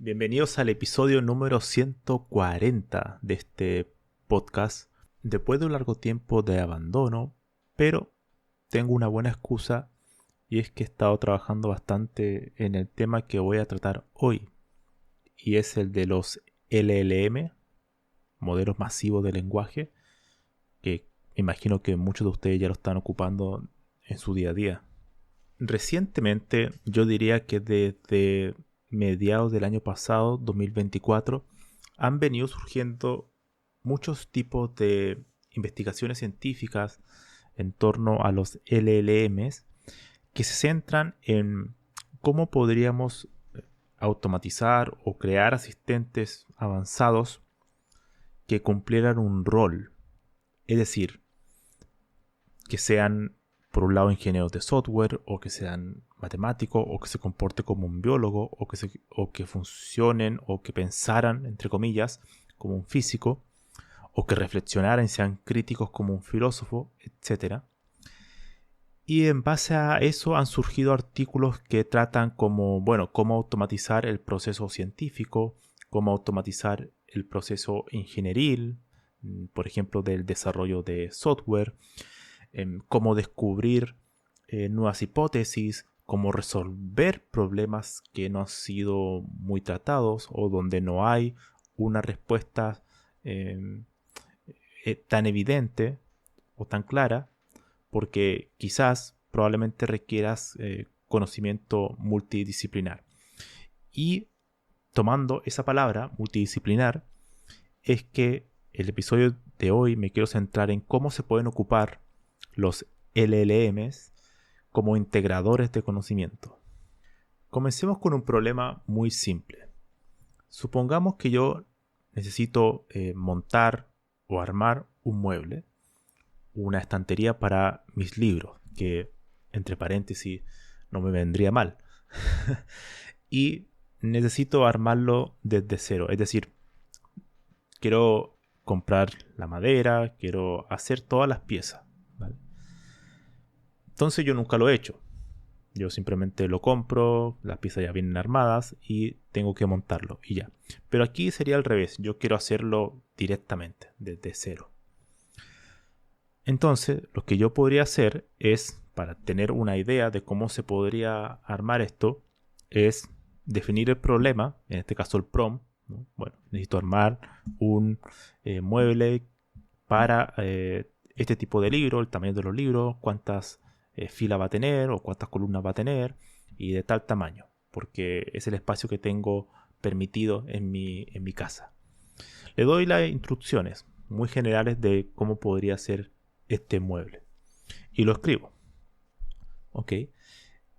Bienvenidos al episodio número 140 de este podcast. Después de un largo tiempo de abandono, pero tengo una buena excusa y es que he estado trabajando bastante en el tema que voy a tratar hoy y es el de los LLM, modelos masivos de lenguaje, que imagino que muchos de ustedes ya lo están ocupando en su día a día. Recientemente, yo diría que desde mediados del año pasado, 2024, han venido surgiendo muchos tipos de investigaciones científicas en torno a los LLMs que se centran en cómo podríamos automatizar o crear asistentes avanzados que cumplieran un rol. Es decir, que sean por un lado ingenieros de software, o que sean matemáticos, o que se comporte como un biólogo, o que funcionen, o que pensaran, entre comillas, como un físico, o que reflexionaran y sean críticos como un filósofo, etc. Y en base a eso han surgido artículos que tratan como, cómo automatizar el proceso científico, cómo automatizar el proceso ingenieril, por ejemplo, del desarrollo de software, cómo descubrir nuevas hipótesis, cómo resolver problemas que no han sido muy tratados o donde no hay una respuesta tan evidente o tan clara, porque quizás probablemente requieras conocimiento multidisciplinar. Y tomando esa palabra multidisciplinar, es que el episodio de hoy me quiero centrar en cómo se pueden ocupar los LLMs como integradores de conocimiento. Comencemos con un problema muy simple. Supongamos que yo necesito montar o armar un mueble, una estantería para mis libros, que entre paréntesis no me vendría mal. Y necesito armarlo desde cero, es decir, quiero comprar la madera, quiero hacer todas las piezas. ¿Vale? Entonces yo nunca lo he hecho. Yo simplemente lo compro, las piezas ya vienen armadas y tengo que montarlo y ya. Pero aquí sería al revés. Yo quiero hacerlo directamente, desde cero. Entonces lo que yo podría hacer es, para tener una idea de cómo se podría armar esto, es definir el problema, en este caso el prompt, ¿no? Bueno, necesito armar un mueble para este tipo de libro, el tamaño de los libros, cuántas filas va a tener o cuántas columnas va a tener y de tal tamaño, porque es el espacio que tengo permitido en mi casa. Le doy las instrucciones muy generales de cómo podría ser este mueble y lo escribo. Ok.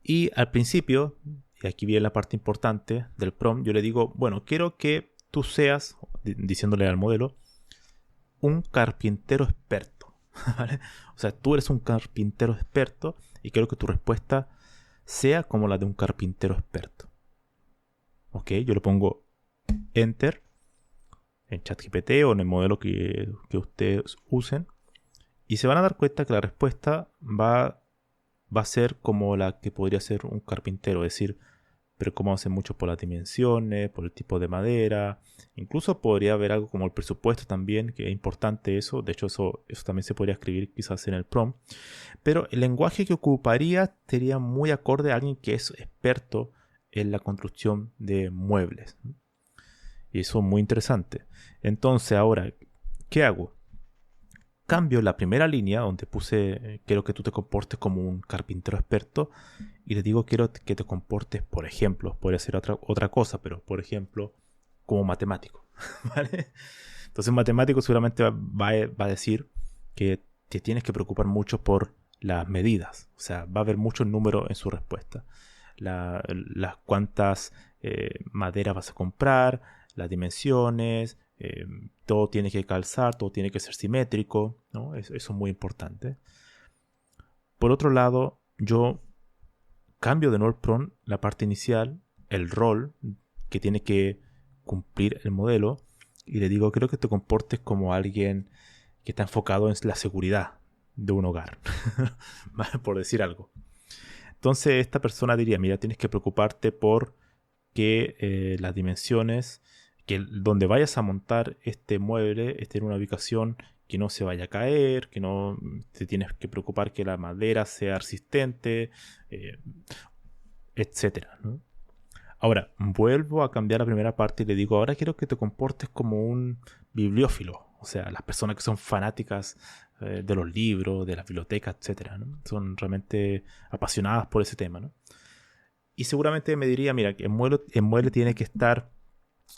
Y al principio, y aquí viene la parte importante del prompt, yo le digo, bueno, quiero que tú seas, diciéndole al modelo, un carpintero experto. ¿Vale? O sea, tú eres un carpintero experto y quiero que tu respuesta sea como la de un carpintero experto. Ok, yo le pongo Enter en ChatGPT o en el modelo que ustedes usen y se van a dar cuenta que la respuesta va a ser como la que podría ser un carpintero, es decir, pero como hacen mucho por las dimensiones, por el tipo de madera. Incluso podría haber algo como el presupuesto también, que es importante eso. De hecho, eso también se podría escribir quizás en el prompt. Pero el lenguaje que ocuparía sería muy acorde a alguien que es experto en la construcción de muebles. Y eso es muy interesante. Entonces, ahora, ¿qué hago? Cambio la primera línea donde puse quiero que tú te comportes como un carpintero experto y le digo quiero que te comportes, por ejemplo, podría ser otra cosa, pero por ejemplo, como matemático. ¿Vale? Entonces matemático seguramente va a decir que te tienes que preocupar mucho por las medidas, o sea, va a haber muchos números en su respuesta. Las cuántas maderas vas a comprar, las dimensiones, todo tiene que calzar, todo tiene que ser simétrico, ¿no? Eso es muy importante. Por otro lado, yo cambio de nuevo el prompt, la parte inicial, el rol que tiene que cumplir el modelo, y le digo, creo que te comportes como alguien que está enfocado en la seguridad de un hogar, por decir algo. Entonces esta persona diría, mira, tienes que preocuparte por que las dimensiones, que donde vayas a montar este mueble esté en una ubicación que no se vaya a caer, que no te tienes que preocupar que la madera sea resistente, eh, etcétera, ¿no? Ahora, vuelvo a cambiar la primera parte y le digo, ahora quiero que te comportes como un bibliófilo. O sea, las personas que son fanáticas de los libros, de las bibliotecas, etcétera, ¿no? Son realmente apasionadas por ese tema, ¿no? Y seguramente me diría, mira, que el mueble tiene que estar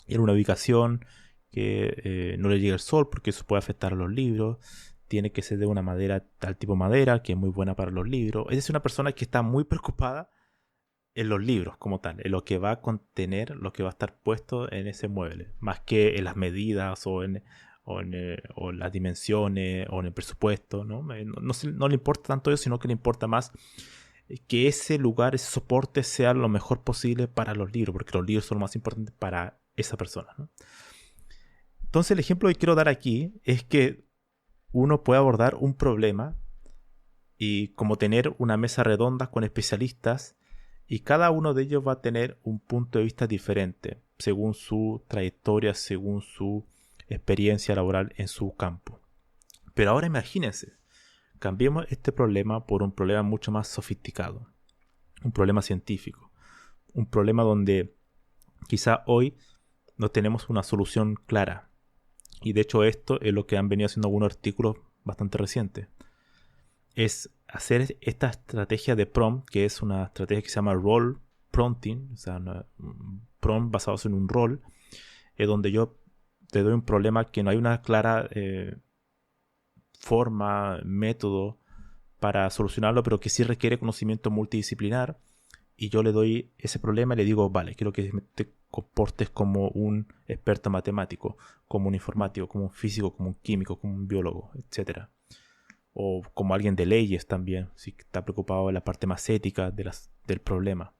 en una ubicación que no le llegue el sol porque eso puede afectar a los libros. Tiene que ser de una madera, tal tipo de madera, que es muy buena para los libros. Es decir, una persona que está muy preocupada en los libros como tal, en lo que va a contener, lo que va a estar puesto en ese mueble, más que en las medidas o en las dimensiones o en el presupuesto, ¿no? No le importa tanto eso, sino que le importa más que ese lugar, ese soporte sea lo mejor posible para los libros, porque los libros son lo más importantes para esa persona, ¿no? Entonces el ejemplo que quiero dar aquí es que uno puede abordar un problema y como tener una mesa redonda con especialistas y cada uno de ellos va a tener un punto de vista diferente según su trayectoria, según su experiencia laboral en su campo. Pero ahora imagínense, cambiemos este problema por un problema mucho más sofisticado, un problema científico, un problema donde quizá hoy no tenemos una solución clara. Y de hecho esto es lo que han venido haciendo algunos artículos bastante recientes. Es hacer esta estrategia de prompt, que es una estrategia que se llama role prompting, o sea, un prompt basado en un rol, donde yo te doy un problema que no hay una clara forma, método para solucionarlo, pero que sí requiere conocimiento multidisciplinar. Y yo le doy ese problema y le digo, vale, quiero que te comportes como un experto matemático, como un informático, como un físico, como un químico, como un biólogo, etcétera. O como alguien de leyes también, si está preocupado en la parte más ética del problema.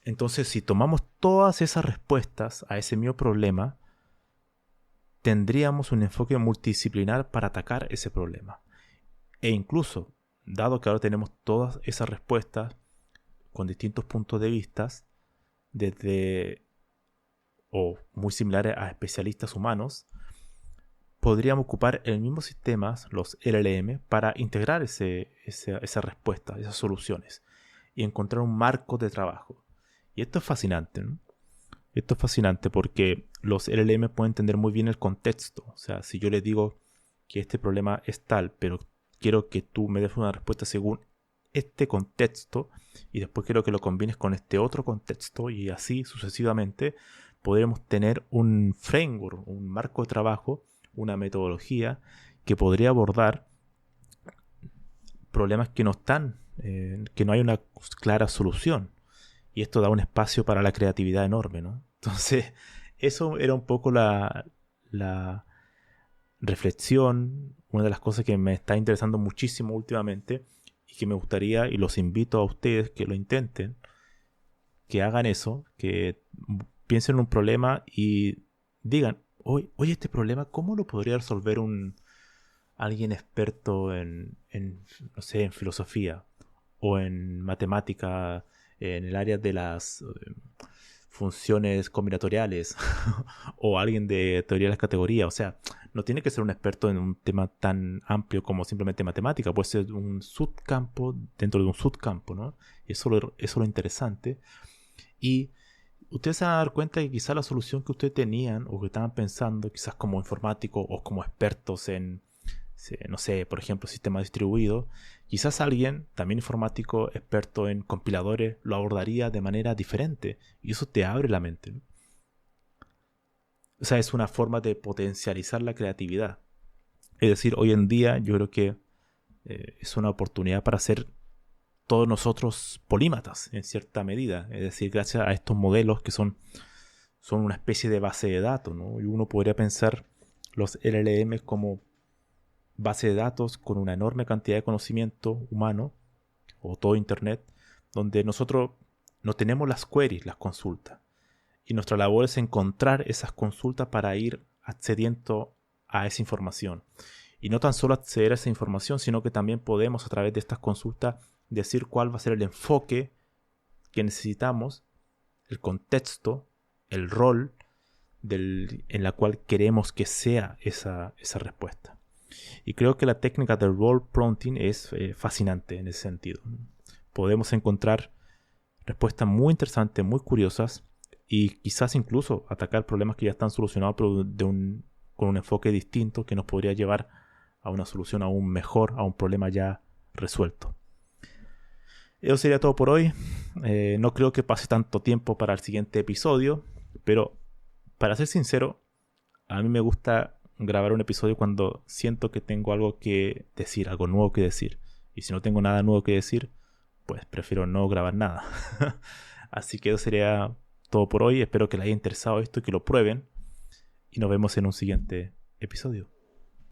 Entonces, si tomamos todas esas respuestas a ese mismo problema, tendríamos un enfoque multidisciplinar para atacar ese problema. E incluso, dado que ahora tenemos todas esas respuestas con distintos puntos de vista, desde o muy similares a especialistas humanos, podríamos ocupar el mismo sistema, los LLM, para integrar esa respuesta, esas soluciones y encontrar un marco de trabajo. Y esto es fascinante, ¿no? Esto es fascinante porque los LLM pueden entender muy bien el contexto. O sea, si yo les digo que este problema es tal, pero quiero que tú me des una respuesta según este contexto y después quiero que lo combines con este otro contexto y así sucesivamente, podremos tener un framework, un marco de trabajo, una metodología que podría abordar problemas que no están, que no hay una clara solución. Y esto da un espacio para la creatividad enorme, ¿no? Entonces, eso era un poco la reflexión, una de las cosas que me está interesando muchísimo últimamente y que me gustaría, y los invito a ustedes que lo intenten, que hagan eso, que piensen en un problema y digan, oye, este problema, ¿cómo lo podría resolver alguien experto no sé, en filosofía o en matemática, en el área de las funciones combinatoriales o alguien de teoría de las categorías? O sea, no tiene que ser un experto en un tema tan amplio como simplemente matemática, puede ser un subcampo dentro de un subcampo, ¿no? Y eso es lo interesante. Y ustedes se van a dar cuenta que quizás la solución que ustedes tenían o que estaban pensando, quizás como informáticos o como expertos en, no sé, por ejemplo, sistemas distribuidos, quizás alguien, también informático, experto en compiladores, lo abordaría de manera diferente. Y eso te abre la mente, ¿no? O sea, es una forma de potencializar la creatividad. Es decir, hoy en día yo creo que es una oportunidad para ser todos nosotros polímatas en cierta medida. Es decir, gracias a estos modelos que son una especie de base de datos, ¿no? Y uno podría pensar los LLM como base de datos con una enorme cantidad de conocimiento humano o todo internet, donde nosotros no tenemos las queries, las consultas. Y nuestra labor es encontrar esas consultas para ir accediendo a esa información. Y no tan solo acceder a esa información, sino que también podemos a través de estas consultas decir cuál va a ser el enfoque que necesitamos el contexto, el rol en la cual queremos que sea esa respuesta. Y creo que la técnica del role prompting es fascinante en ese sentido. Podemos encontrar respuestas muy interesantes, muy curiosas, y quizás incluso atacar problemas que ya están solucionados, pero con un enfoque distinto que nos podría llevar a una solución aún mejor, a un problema ya resuelto. Eso sería todo por hoy. No creo que pase tanto tiempo para el siguiente episodio, pero para ser sincero, a mí me gusta grabar un episodio cuando siento que tengo algo que decir, algo nuevo que decir. Y si no tengo nada nuevo que decir, pues prefiero no grabar nada. Así que eso sería todo por hoy. Espero que les haya interesado esto y que lo prueben. Y nos vemos en un siguiente episodio.